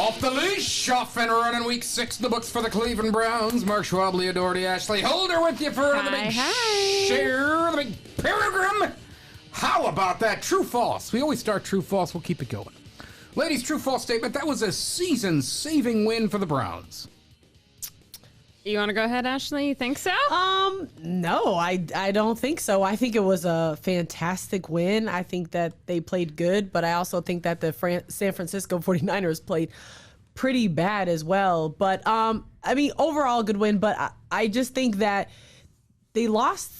Off the leash, off and running week 6 in the books for the Cleveland Browns. Mark Schwab, Leah, Doherty, Ashley Holder with you for the big share, the big pilgrim. How about that? True, false. We always start true, false. We'll keep it going. Ladies, true, false statement. That was a season-saving win for the Browns. You want to go ahead, Ashley? You think so? No, I don't think so. I think it was a fantastic win. I think that they played good, but I also think that the San Francisco 49ers played pretty bad as well. But, I mean, overall good win, but I just think that they lost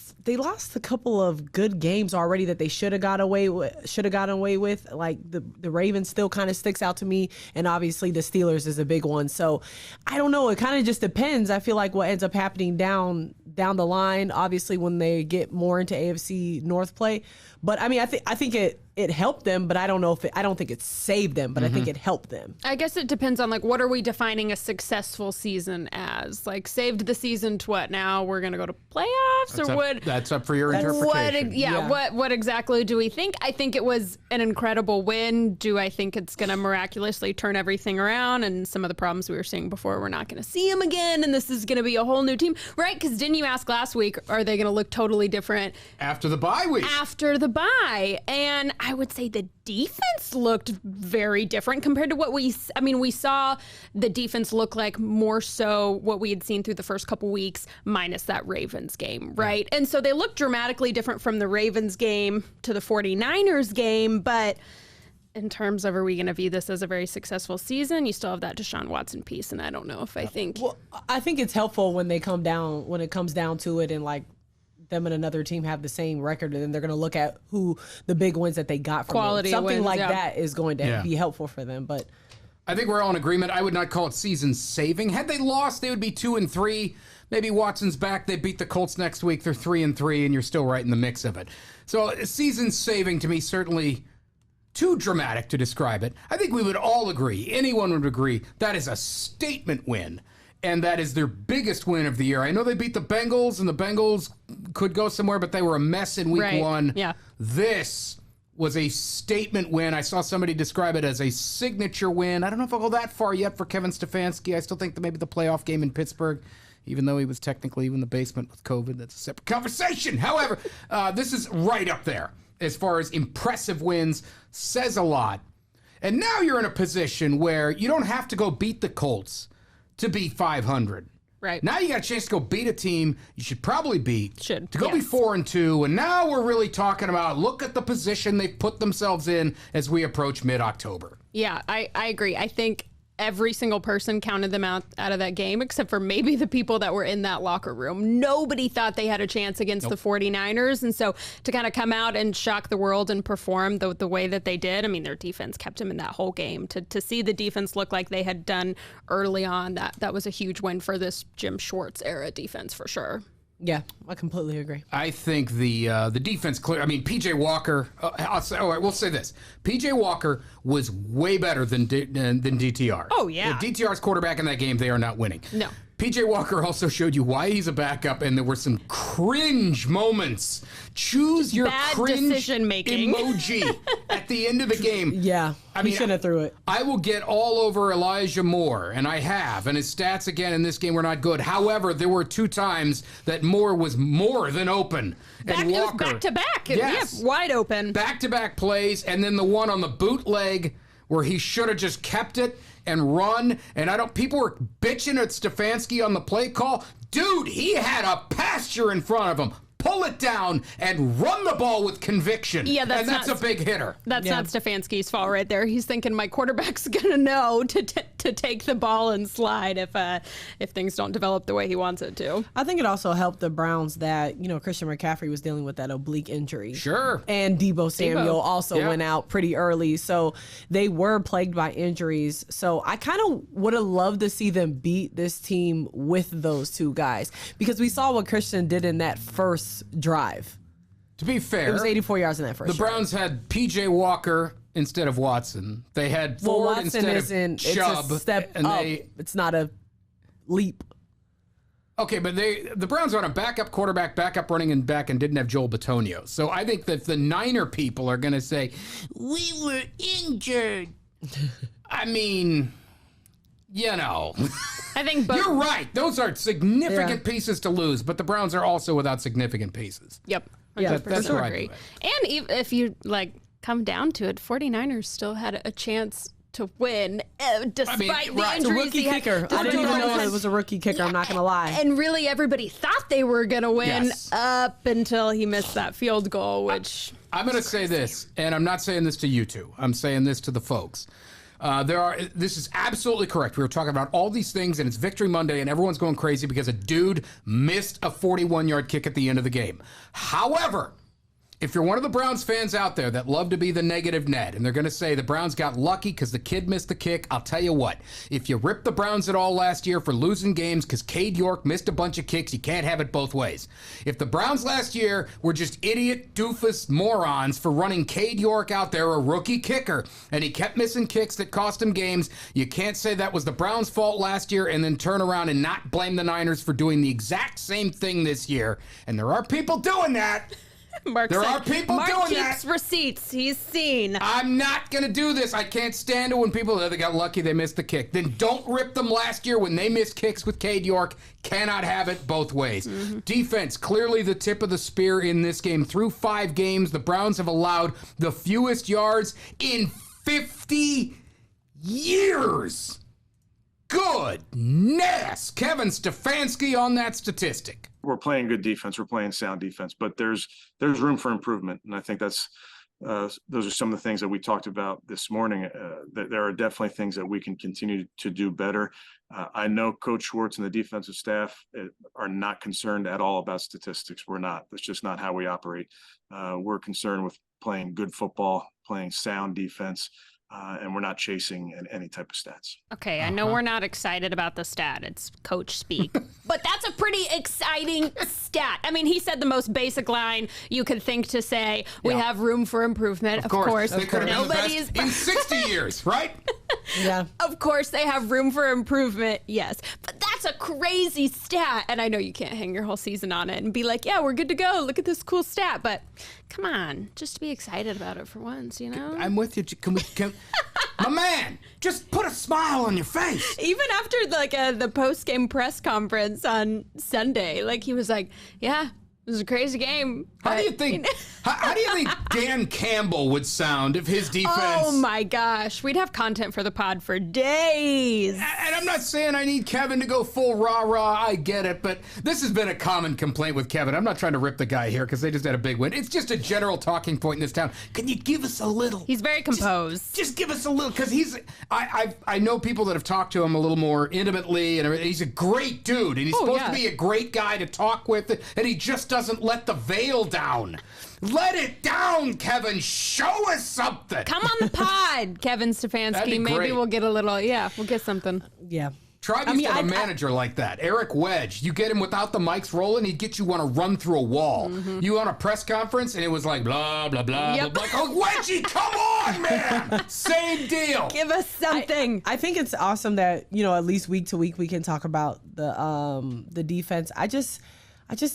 a couple of good games already that they should have gotten away with. Like the Ravens still kind of sticks out to me, and obviously the Steelers is a big one. So I don't know. It kind of just depends. I feel like what ends up happening down the line, obviously when they get more into AFC North play. But I mean, I think it helped them, but I don't know if I don't think it saved them, but I think it helped them. I guess it depends on like what are we defining a successful season as? Like saved the season to what? Now we're gonna go to playoffs That's up for your interpretation. What exactly do we think? I think it was an incredible win. Do I think it's gonna miraculously turn everything around and some of the problems we were seeing before we're not gonna see them again and this is gonna be a whole new team, right? Because didn't you ask last week? Are they gonna look totally different after the bye week? After the bye, and I would say the defense looked very different compared to what we saw the defense look like more so what we had seen through the first couple weeks minus that Ravens game, right? Yeah. And so they look dramatically different from the Ravens game to the 49ers game, but in terms of are we going to view this as a very successful season, you still have that Deshaun Watson piece, and I don't know if I think... Well, I think it's helpful when it comes down to it and like them and another team have the same record, and then they're going to look at who the big wins that they got from quality them. Something wins, like that is going to be helpful for them. But I think we're all in agreement. I would not call it season saving. Had they lost, they would be 2-3. Maybe Watson's back. They beat the Colts next week. They're 3-3, and you're still right in the mix of it. So season saving to me certainly too dramatic to describe it. I think we would all agree, anyone would agree, that is a statement win. And that is their biggest win of the year. I know they beat the Bengals, and the Bengals could go somewhere, but they were a mess in week 1. Yeah. This was a statement win. I saw somebody describe it as a signature win. I don't know if I'll go that far yet for Kevin Stefanski. I still think that maybe the playoff game in Pittsburgh, even though he was technically in the basement with COVID, that's a separate conversation. However, this is right up there as far as impressive wins, says a lot. And now you're in a position where you don't have to go beat the Colts to be 500. Right. Now you got a chance to go beat a team you should probably beat. To go be 4-2, and now we're really talking about look at the position they've put themselves in as we approach mid-October. Yeah, I agree. I think every single person counted them out of that game, except for maybe the people that were in that locker room. Nobody thought they had a chance against the 49ers. And so to kind of come out and shock the world and perform the way that they did, I mean, their defense kept them in that whole game. To see the defense look like they had done early on, that was a huge win for this Jim Schwartz era defense for sure. Yeah, I completely agree. I think the defense clear. I mean, P.J. Walker. We'll say this: P.J. Walker was way better than DTR. Oh yeah. If DTR's quarterback in that game, they are not winning. No. P.J. Walker also showed you why he's a backup, and there were some cringe moments. Choose your bad cringe decision-making emoji at the end of the game. Yeah, I mean, he shouldn't have threw it. I will get all over Elijah Moore, and I have, and his stats again in this game were not good. However, there were 2 times that Moore was more than open. And Walker, back-to-back. Yes, yeah, wide open. Back-to-back plays, and then the one on the bootleg where he should have just kept it and run. And people were bitching at Stefanski on the play call. Dude, he had a pasture in front of him. Pull it down and run the ball with conviction. Yeah, that's a big hitter. That's not Stefanski's fault right there. He's thinking my quarterback's gonna know to take the ball and slide if things don't develop the way he wants it to. I think it also helped the Browns that Christian McCaffrey was dealing with that oblique injury. Sure. And Deebo Samuel also went out pretty early, so they were plagued by injuries. So I kind of would have loved to see them beat this team with those 2 guys because we saw what Christian did in that first drive. To be fair, it was 84 yards in that first drive. The Browns had P.J. Walker instead of Watson. They had Ford instead of Chubb. It's a step up. It's not a leap. Okay, but the Browns are on a backup quarterback, backup running back, and didn't have Joel Bitonio. So I think that the Niner people are going to say, we were injured. I mean, you know. I think both. You're right. Those are significant pieces to lose, but the Browns are also without significant pieces. Yep. Yeah, that's I right. agree. And if you come down to it, 49ers still had a chance to win despite the It's a injuries. rookie kicker. I didn't even know it was a rookie kicker. I'm not going to lie. And really, everybody thought they were going to win up until he missed that field goal, which... I'm going to say this, and I'm not saying this to you two. I'm saying this to the folks. This is absolutely correct. We were talking about all these things, and it's Victory Monday, and everyone's going crazy because a dude missed a 41-yard kick at the end of the game. However, if you're one of the Browns fans out there that love to be the negative Ned, and they're going to say the Browns got lucky because the kid missed the kick, I'll tell you what. If you ripped the Browns at all last year for losing games because Cade York missed a bunch of kicks, you can't have it both ways. If the Browns last year were just idiot, doofus morons for running Cade York out there, a rookie kicker, and he kept missing kicks that cost him games, you can't say that was the Browns' fault last year and then turn around and not blame the Niners for doing the exact same thing this year. And there are people doing that. Mark There said, are people Mark doing keeps that. receipts. He's seen. I'm not going to do this. I can't stand it when people, they got lucky, they missed the kick. Then don't rip them last year when they missed kicks with Cade York. Cannot have it both ways. Mm-hmm. Defense, clearly the tip of the spear in this game. Through 5 games, the Browns have allowed the fewest yards in 50 years. Goodness. Kevin Stefanski on that statistic. We're playing good defense. We're playing sound defense, but there's room for improvement. And I think that's those are some of the things that we talked about this morning. That there are definitely things that we can continue to do better. I know Coach Schwartz and the defensive staff are not concerned at all about statistics. We're not. That's just not how we operate. We're concerned with playing good football, playing sound defense. And we're not chasing any type of stats. Okay, I know we're not excited about the stat. It's coach speak. But that's a pretty exciting stat. I mean, he said the most basic line you could think to say, we have room for improvement. Of course. They could have been the best in 60 years, right? Yeah. Of course, they have room for improvement, yes. But that's a crazy stat. And I know you can't hang your whole season on it and be like, yeah, we're good to go. Look at this cool stat. But come on, just be excited about it for once, you know? I'm with you. Can my man, just put a smile on your face. Even after the post-game press conference on Sunday, he was like, yeah, it was a crazy game. How do you think? How do you think Dan Campbell would sound if his defense? Oh my gosh, we'd have content for the pod for days. And I'm not saying I need Kevin to go full rah-rah. I get it, but this has been a common complaint with Kevin. I'm not trying to rip the guy here because they just had a big win. It's just a general talking point in this town. Can you give us a little? He's very composed. Just give us a little, because I know people that have talked to him a little more intimately, and he's a great dude, and he's supposed to be a great guy to talk with, and he just doesn't let the veil down. Let it down, Kevin. Show us something. Come on the pod, Kevin Stefanski. Maybe we'll get a little, we'll get something. Yeah. Tribe used to have a manager like that, Eric Wedge. You get him without the mics rolling, he'd get you want to run through a wall. Mm-hmm. You on a press conference, and it was like, blah, blah, blah, blah, blah. Oh, Wedgie, come on, man! Same deal. Give us something. I think it's awesome that, at least week to week we can talk about the defense. I just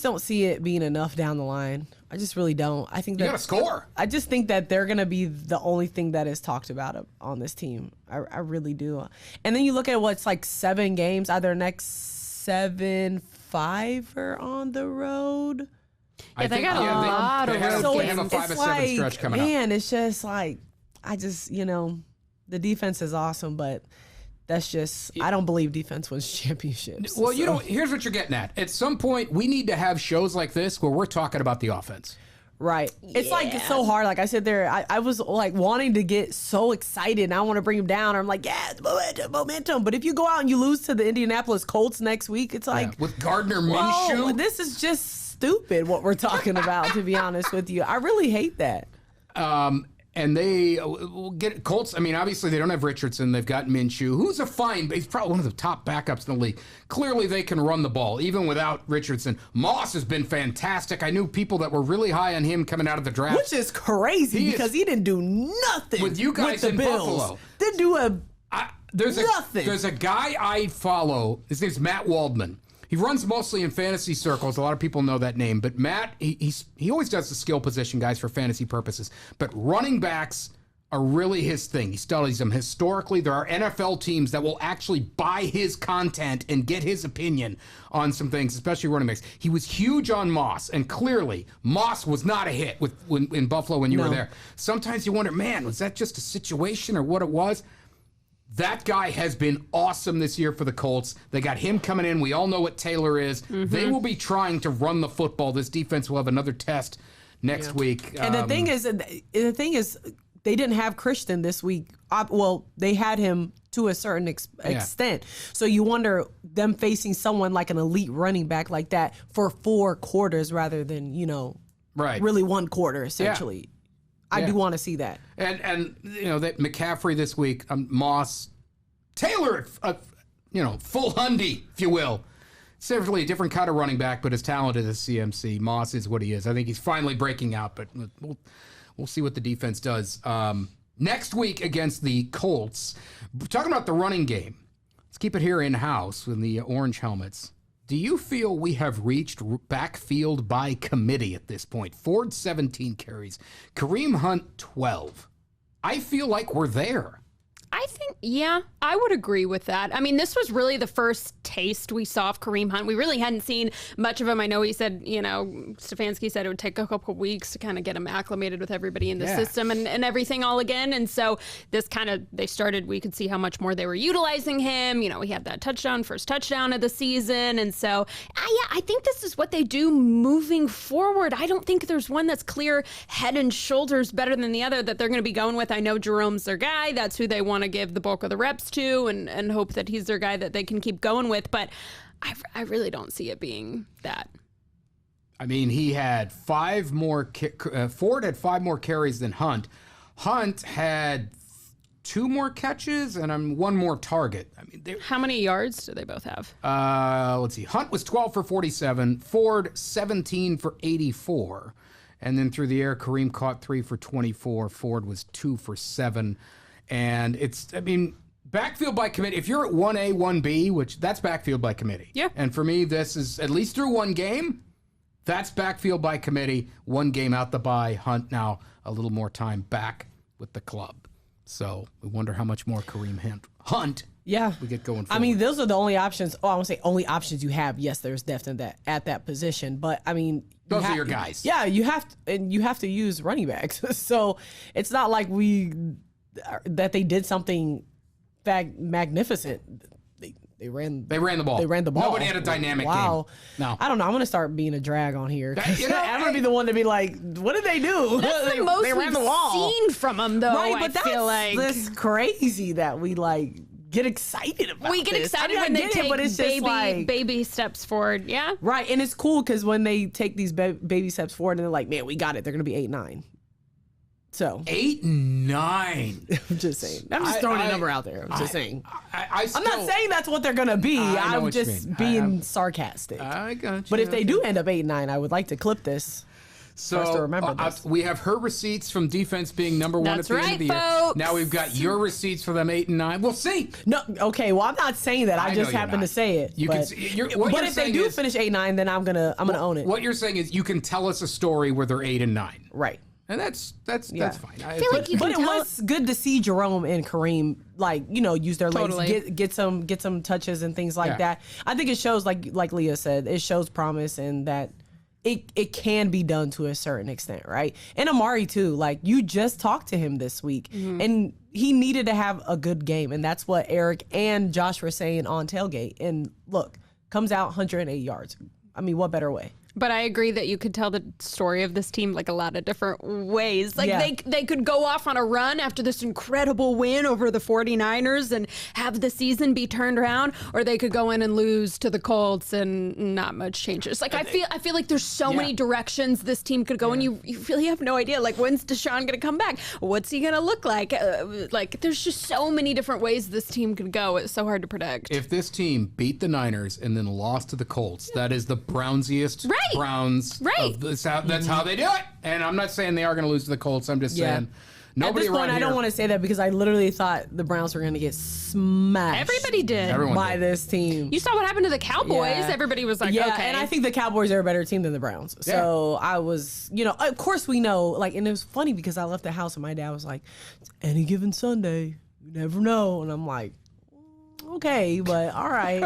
don't see it being enough down the line. I just really don't. I think you gotta score. I just think that they're gonna be the only thing that is talked about on this team. I really do. And then you look at what's 7 games, either next 7, 5 are on the road. Yeah, they got a lot of road games. They games. have a 5 or 7 stretch coming up. Man, it's just the defense is awesome, but that's just, I don't believe defense wins championships. Well, here's what you're getting at. At some point, we need to have shows like this where we're talking about the offense. Right. It's it's so hard. Like I said there, I was wanting to get so excited and I want to bring them down. I'm like, yeah, it's momentum. But if you go out and you lose to the Indianapolis Colts next week, it's like. With Gardner Minshew. This is just stupid what we're talking about, to be honest with you. I really hate that. And they will get Colts. I mean, obviously they don't have Richardson. They've got Minshew, who's he's probably one of the top backups in the league. Clearly they can run the ball, even without Richardson. Moss has been fantastic. I knew people that were really high on him coming out of the draft. Which is crazy because he didn't do nothing with you guys with the in Bills. Buffalo. Didn't do nothing. There's a guy I follow. His name's Matt Waldman. He runs mostly in fantasy circles. A lot of people know that name. But Matt, he always does the skill position guys for fantasy purposes. But running backs are really his thing. He studies them historically. There are NFL teams that will actually buy his content and get his opinion on some things, especially running backs. He was huge on Moss, and clearly Moss was not a hit in Buffalo when you were there. Sometimes you wonder, man, was that just a situation or what it was? That guy has been awesome this year for the Colts. They got him coming in. We all know what Taylor is. They will be trying to run the football. This defense will have another test next week. And the thing is, they didn't have Christian this week. Well, they had him to a certain extent. So you wonder them facing someone like an elite running back like that for 4 quarters rather than, really 1 quarter, essentially. Yeah. I do want to see that. And that McCaffrey this week, Moss, Taylor, full Hundy, if you will. It's definitely a different kind of running back, but as talented as CMC. Moss is what he is. I think he's finally breaking out, but we'll see what the defense does. Next week against the Colts, talking about the running game, let's keep it here in-house with the orange helmets. Do you feel we have reached backfield by committee at this point? Ford, 17 carries. Kareem Hunt, 12. I feel like we're there. I think, I would agree with that. I mean, this was really the first taste we saw of Kareem Hunt. We really hadn't seen much of him. I know he said, Stefanski said it would take a couple of weeks to kind of get him acclimated with everybody in the system and everything all again. And so this we could see how much more they were utilizing him. He had that first touchdown of the season. And so, I think this is what they do moving forward. I don't think there's one that's clear head and shoulders better than the other that they're going to be going with. I know Jerome's their guy. That's who they want to give the bulk of the reps to and hope that he's their guy that they can keep going with. But I really don't see it being that. I mean, he had 5 more. Ford had 5 more carries than Hunt. Hunt had 2 more catches and 1 more target. I mean, how many yards do they both have? Let's see. Hunt was 12 for 47. Ford 17 for 84. And then through the air, Kareem caught 3 for 24. Ford was 2 for 7. And backfield by committee. If you're at 1A, 1B, that's backfield by committee. Yeah. And for me, this is at least through 1 game. That's backfield by committee. 1 game out the bye. Hunt now a little more time back with the club. So we wonder how much more Kareem Hunt we get going forward. I mean, those are the only options. I won't say only options you have. Yes, there's depth in that at that position. But I mean, those are your guys. Yeah, you have to use running backs. So it's not like that they did something magnificent. They ran the ball. They ran the ball. Nobody had a dynamic game. No. I don't know. I'm going to start being a drag on here. I'm going to be the one to be like, what did they do? That's the most we've seen from them, though. Right, but that's crazy that we get excited about. We get excited when they take baby steps forward. Yeah. Right, and it's cool because when they take these baby steps forward and they're like, man, we got it. They're going to be 8-9. So 8-9. I'm just saying. I'm just throwing a number out there. I'm just saying. I'm not saying that's what they're gonna be. I'm just being sarcastic. I got you. But if they do end up 8-9, I would like to clip this. So to remember this. We have her receipts from defense being number 1 at the end of the year. Folks. Now we've got your receipts for them 8 and 9. We'll see. No, okay. Well, I'm not saying that. I just happen to say it. But if they do finish 8-9, then I'm gonna own it. What you're saying is you can tell us a story where they're 8 and 9. Right. And that's fine. I feel like but it was good to see Jerome and Kareem use their legs, get some touches and things like that. I think it shows like Leah said, it shows promise and that it can be done to a certain extent, right? And Amari too. You just talked to him this week, and he needed to have a good game, and that's what Eric and Josh were saying on tailgate. And look, comes out 108 yards. I mean, what better way? But I agree that you could tell the story of this team a lot of different ways. They could go off on a run after this incredible win over the 49ers and have the season be turned around, or they could go in and lose to the Colts and not much changes. I feel like there's so many directions this team could go, and you really have no idea. When's Deshaun going to come back? What's he going to look like? There's just so many different ways this team could go. It's so hard to predict. If this team beat the Niners and then lost to the Colts, that is the Brownsiest. Right. Browns. Right. That's how they do it. And I'm not saying they are going to lose to the Colts. I'm just saying Nobody At this point, around I don't here- want to say that because I literally thought the Browns were going to get smashed. Everybody did. Everyone by did. this team. You saw what happened to the Cowboys. Yeah. Everybody was like, yeah, okay. and I think the Cowboys are a better team than the Browns. So I was, of course we know, and it was funny because I left the house and my dad was like, "It's any given Sunday, you never know," and I'm like, okay, but all right.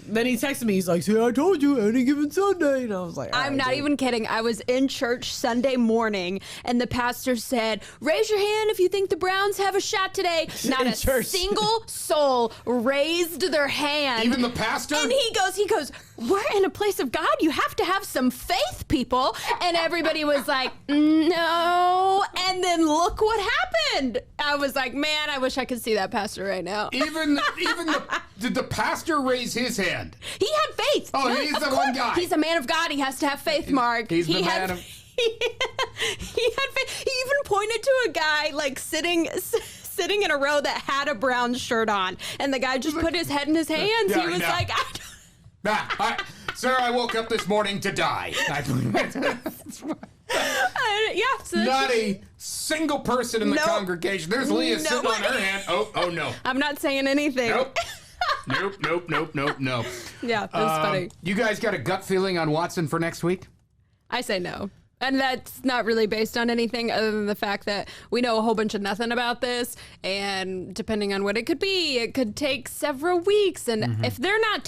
Then he texted me. He's like, "See, I told you, any given Sunday," and I was like, all I'm right, not dude. even kidding. I was in church Sunday morning, and the pastor said, "Raise your hand if you think the Browns have a shot today." Not In a church. single soul raised their hand. Even the pastor? And he goes, "We're in a place of God. You have to have some faith, people." And everybody was like, "No." And then look what happened. I was like, man, I wish I could see that pastor right now. Did the pastor raise his hand? He had faith. Oh, No, he's of the course. one guy. He's a man of God. He has to have faith, Mark. He's the he man had, of- He had faith. He even pointed to a guy sitting in a row that had a brown shirt on, and the guy just put his head in his hands. Yeah, he was no. like, Sir, I woke up this morning to die. yeah. So Not a single person in the Nope. congregation. There's Leah sitting on Nobody. her hand. Oh no. I'm not saying anything. Nope. Nope. Yeah, it was funny. You guys got a gut feeling on Watson for next week? I say no. And that's not really based on anything other than the fact that we know a whole bunch of nothing about this. And depending on what it could be, it could take several weeks. And if they're not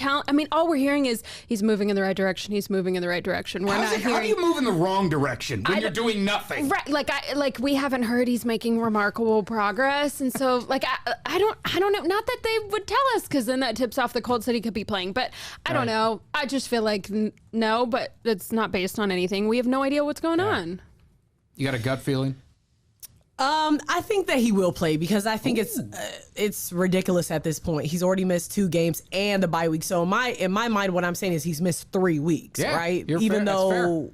all we're hearing is he's moving in the right direction. He's moving in the right direction. We're not How do hearing. you move in the wrong direction when you're doing nothing? Right, like we haven't heard he's making remarkable progress, and so I don't know. Not that they would tell us, because then that tips off the Colts that he could be playing. But I don't know. I just feel like no, but it's not based on anything. We have no idea what's going on. You got a gut feeling? I think that he will play because I think it's ridiculous at this point. He's already missed 2 games and the bye week. So in my mind, what I'm saying is he's missed 3 weeks, Yeah, right? you're fair. That's fair.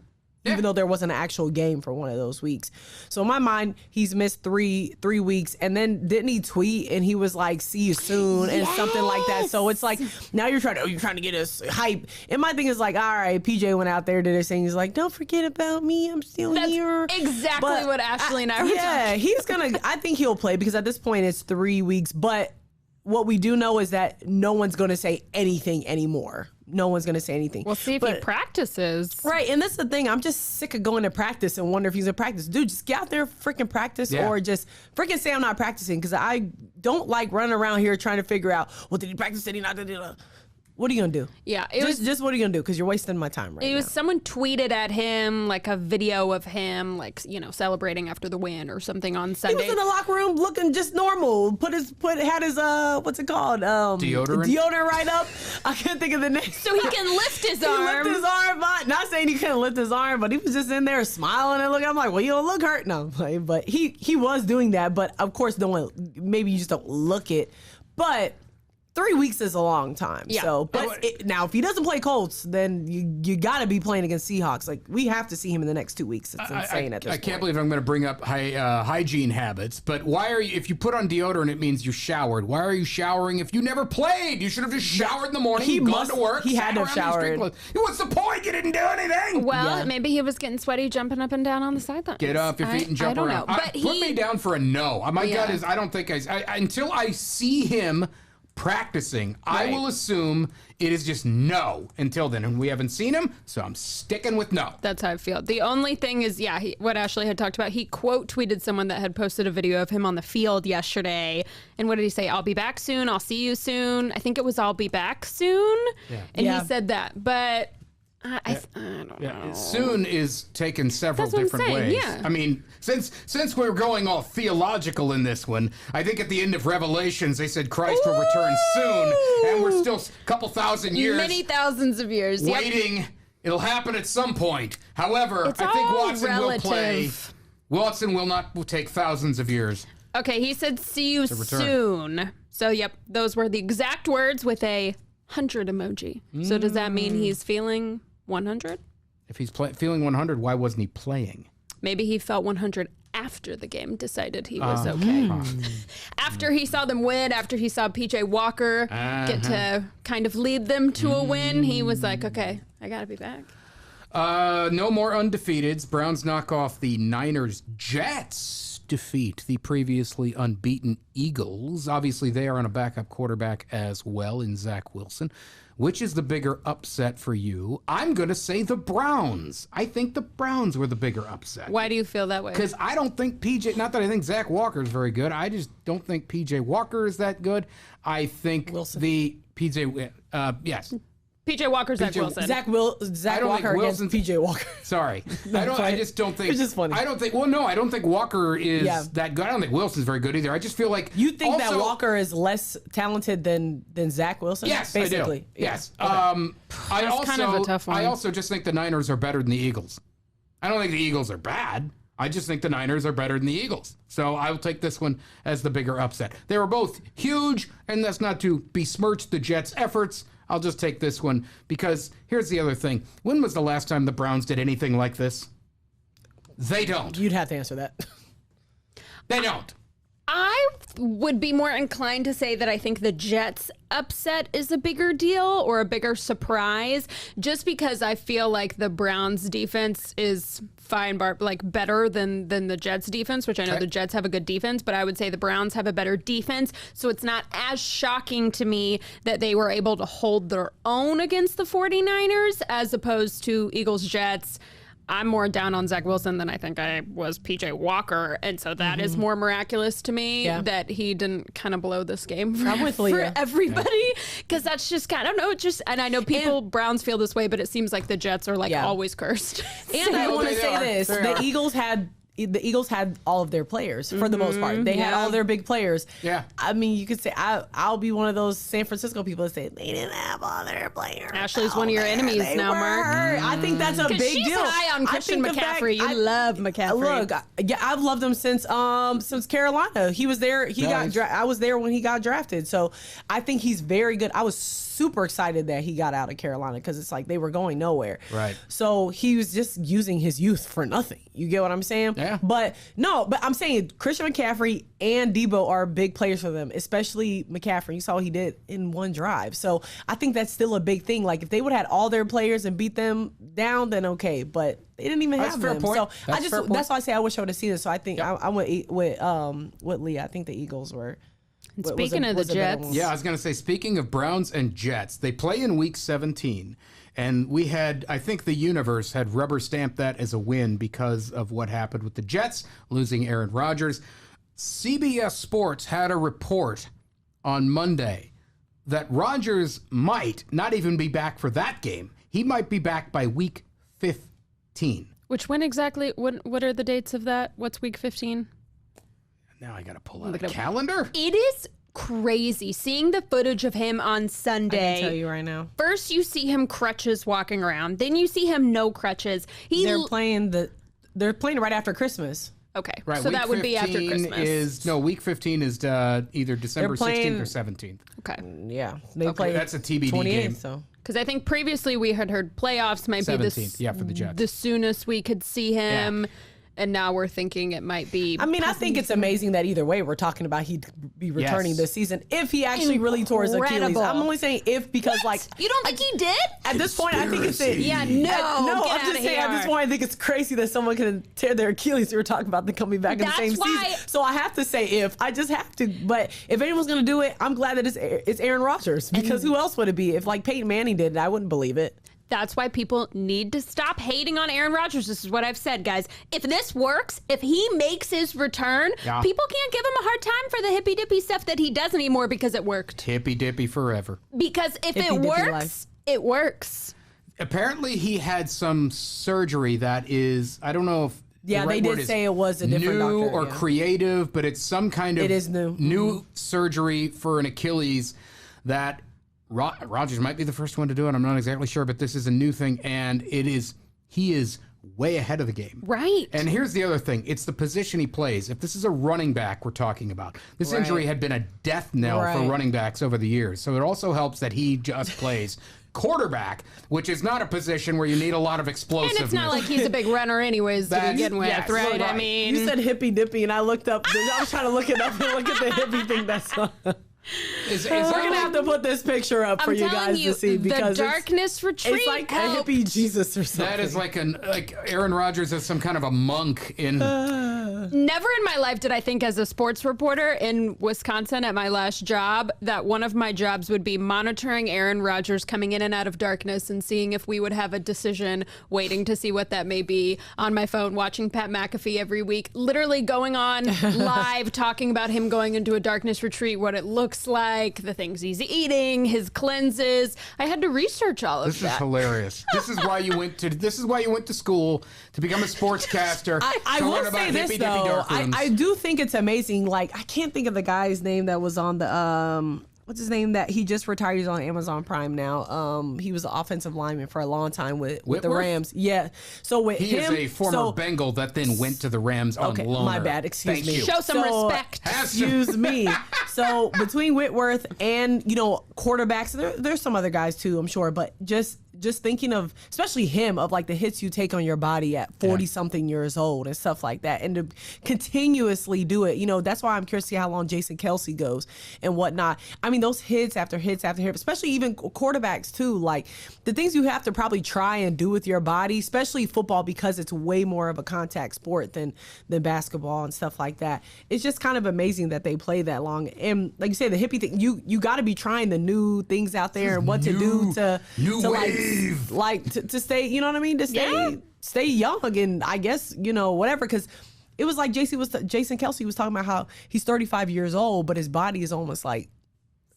Even though there wasn't an actual game for one of those weeks. So in my mind, he's missed three weeks. And then didn't he tweet and he was like, "See you soon," and something like that. So it's like, now you're trying to get us hype. And my thing is like, all right, PJ went out there, did his thing. He's like, "Don't forget about me. I'm still That's here." exactly But what Ashley and I were Yeah, he's gonna. I think he'll play because at this point it's 3 weeks. But what we do know is that no one's gonna say anything anymore. No one's gonna say anything. We'll see if he practices. Right, and that's the thing. I'm just sick of going to practice and wonder if he's in practice. Dude, just get out there, freaking practice, or just freaking say I'm not practicing, because I don't like running around here trying to figure out, well, did he practice? Did he not? What are you gonna do? Yeah, just what are you gonna do? Because you're wasting my time right now. It was someone tweeted at him like a video of him celebrating after the win or something on He Sunday. was in the locker room looking just normal. Had his what's it called? Deodorant right up. I can't think of the name. So he can lift his arm. He lifted his arm. Not saying he couldn't lift his arm, but he was just in there smiling and looking. I'm like, well, you don't look hurt. No, but he was doing that. But of course, maybe you just don't look it. But 3 weeks is a long time. Yeah. So, but now if he doesn't play Colts, then you got to be playing against Seahawks. Like, we have to see him in the next 2 weeks. It's insane at this point. I can't believe I'm going to bring up hygiene habits, but why are you? If you put on deodorant, it means you showered. Why are you showering if you never played? You should have just showered in the morning. Gone to work. He had to have sat around in showered. street clothes. What's the point? You didn't do anything. Well, maybe he was getting sweaty, jumping up and down on the sidelines. Get off your feet and jump I don't around. know. But Put me down for a no. My gut is I don't think until I see him practicing, I will assume it is just no until then, and we haven't seen him, so I'm sticking with no. That's how I feel. The only thing is, what Ashley had talked about, he quote tweeted someone that had posted a video of him on the field yesterday, and what did he say? "I'll be back soon. I'll see you soon." I think it was "I'll be back soon," and he said that, but I don't know. Soon is taken several That's what I'm different saying, ways. yeah. I mean, since we're going all theological in this one, I think at the end of Revelations they said Christ will return soon, and we're still a couple thousand years Many thousands of years. Yep. waiting. It'll happen at some point. However, It's I think all Watson will play. relative. Watson will take thousands of years. Okay, he said "see you return. soon." So, yep, those were the exact words with a 100 emoji. So does that mean he's feeling 100? If he's feeling 100, why wasn't he playing? Maybe he felt 100 after the game, decided he was okay. After he saw them win, after he saw PJ Walker get to kind of lead them to a win, he was like, okay, I got to be back. No more undefeateds. Browns knock off the Niners. Jets defeat the previously unbeaten Eagles. Obviously, they are on a backup quarterback as well in Zach Wilson. Which is the bigger upset for you? I'm going to say the Browns. I think the Browns were the bigger upset. Why do you feel that way? Because I don't think not that I think Zach Walker is very good. I just don't think PJ Walker is that good. I think Wilson. Yes. PJ Walker, Zach Wilson. Zach don't Walker think against Wilson's- PJ Walker. Sorry. I just don't think. It's just funny. I don't think Walker is that good. I don't think Wilson's very good either. I just feel like. You think that also- Walker is less talented than Zach Wilson? Yes, basically. I do. Yes. Okay. I also, kind of a tough one. I also just think the Niners are better than the Eagles. I don't think the Eagles are bad. I just think the Niners are better than the Eagles. So I will take this one as the bigger upset. They were both huge, and that's not to besmirch the Jets' efforts. I'll just take this one because here's the other thing. When was the last time the Browns did anything like this? They don't. You'd have to answer that. They don't. I would be more inclined to say that I think the Jets upset is a bigger deal or a bigger surprise, just because I feel like the Browns defense is better than the Jets defense, which I know the Jets have a good defense, but I would say the Browns have a better defense. So it's not as shocking to me that they were able to hold their own against the 49ers as opposed to Eagles Jets. I'm more down on Zach Wilson than I think I was PJ Walker. And so that is more miraculous to me that he didn't kind of blow this game for everybody. Because that's just, I don't know, and I know Browns feel this way, but it seems like the Jets are always cursed. And I want to say this, the Eagles had all of their players for the most part. They had all their big players. Yeah. I mean, you could say I'll be one of those San Francisco people that say they didn't have all their players. Ashley's one of your enemies now, Mark. I think that's a big she's deal. high on Christian McCaffrey. You love McCaffrey. Look, I've loved him since Carolina. He was there. I was there when he got drafted. So I think he's very good. I was super excited that he got out of Carolina because it's like they were going nowhere. Right. So he was just using his youth for nothing. You get what I'm saying? Yeah. But I'm saying Christian McCaffrey and Debo are big players for them, especially McCaffrey. You saw what he did in one drive. So I think that's still a big thing. Like if they would have had all their players and beat them down, then okay. But they didn't even have them. Point. So That's why I say I wish I would have seen this. So I think I went with Leah. I think the Eagles were. And speaking of the Jets. Yeah, I was going to say, speaking of Browns and Jets, they play in Week 17. And I think the universe had rubber stamped that as a win because of what happened with the Jets, losing Aaron Rodgers. CBS Sports had a report on Monday that Rodgers might not even be back for that game. He might be back by Week 15. Which when exactly, what are the dates of that? What's Week 15? Now I got to pull out a calendar. It is crazy seeing the footage of him on Sunday. I can tell you right now. First, you see him crutches walking around. Then you see him no crutches. They're playing right after Christmas. Okay, right. so Week that would be after Christmas. Week 15 is either December 16th or 17th. Okay. Yeah, they play. That's a TBD 28th, game. So. Because I think previously we had heard playoffs might 17th, be for the Jets. the soonest we could see him. Yeah. And now we're thinking it might be. I mean, I think it's amazing that either way we're talking about he'd be returning this season if he actually really tore his Achilles. I'm only saying if because you don't think he did? At this point, I think it's no. I'm just saying at this point I think it's crazy that someone can tear their Achilles. We were talking about them coming back in the same season. So I have to say if I just have to. But if anyone's gonna do it, I'm glad that it's Aaron Rodgers because who else would it be? If like Peyton Manning did it, I wouldn't believe it. That's why people need to stop hating on Aaron Rodgers. This is what I've said, guys. If this works, if he makes his return, people can't give him a hard time for the hippy dippy stuff that he does anymore because it worked. Hippy dippy forever. Because if it works, it works. Apparently, he had some surgery that is, I don't know if. Yeah, they did say it was a different new doctor, or creative, but it's some kind of. It is new. New surgery for an Achilles that. Rodgers might be the first one to do it. I'm not exactly sure, but this is a new thing, and he is way ahead of the game. Right. And here's the other thing. It's the position he plays. If this is a running back we're talking about, this injury had been a death knell for running backs over the years. So it also helps that he just plays quarterback, which is not a position where you need a lot of explosiveness. And it's not like he's a big runner anyways to begin with, right? I mean. You said hippy dippy, and I looked up. I was trying to look it up and look at the hippy thing that's on. We're gonna have to put this picture up for you guys to see because the darkness retreat. It's like a hippie Jesus or something. That is like Aaron Rodgers as some kind of a monk in. Never in my life did I think as a sports reporter in Wisconsin at my last job that one of my jobs would be monitoring Aaron Rodgers coming in and out of darkness and seeing if we would have a decision, waiting to see what that may be, on my phone, watching Pat McAfee every week, literally going on live, talking about him going into a darkness retreat, what it looks like, the things he's eating, his cleanses. I had to research all of that. This is hilarious. This is why you went to school to become a sportscaster. I will say this though. I do think it's amazing. Like, I can't think of the guy's name that was on the what's his name that he just retired. He's on Amazon Prime now. He was an offensive lineman for a long time with the Rams. Yeah. So with he him, is a former Bengal that then went to the Rams on loan. My bad. Excuse me. Show some respect. Excuse me. So between Whitworth and quarterbacks, there's some other guys too, I'm sure, but just thinking of, especially him, of like the hits you take on your body at 40 something years old and stuff like that, and to continuously do it. That's why I'm curious to see how long Jason Kelce goes and whatnot. I mean, those hits after hits after hits, especially even quarterbacks too, like the things you have to probably try and do with your body, especially football, because it's way more of a contact sport than basketball and stuff like that. It's just kind of amazing that they play that long. And like you say, the hippie thing, you got to be trying the new things out there and what to do to stay, you know what I mean? To stay young and I guess, whatever. Because it was like Jason Kelce was talking about how he's 35 years old, but his body is almost like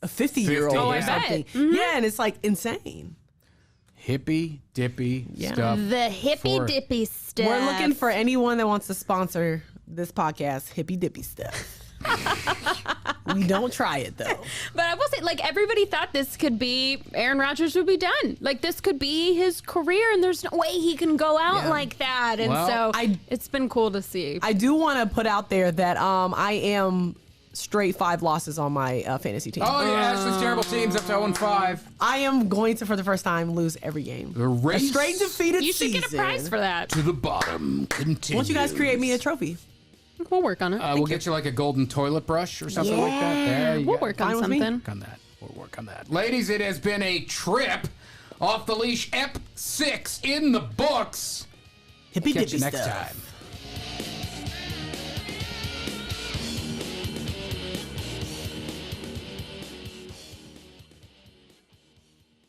a 50-year-old or something. Mm-hmm. Yeah, and it's like insane. Hippy Dippy stuff. The Hippy Dippy stuff. We're looking for anyone that wants to sponsor this podcast, Hippy Dippy stuff. We don't try it though. But I will say, like, everybody thought this could be, Aaron Rodgers would be done. Like, this could be his career, and there's no way he can go out like that. And it's been cool to see. I do want to put out there that I am straight 5 losses on my fantasy team. Oh, yeah, Ashley's terrible team's up to 0-5. I am going to, for the first time, lose every game. The race a straight defeated You should season. get a prize for that. To the bottom continues. Why don't you guys create me a trophy? We'll work on it. We'll get you like a golden toilet brush or something like that. There you we'll go. work on something. Work on that. We'll work on that. Ladies, it has been a trip. Off the Leash Ep 6 in the books. Hippy Catch dippy you next stuff. time.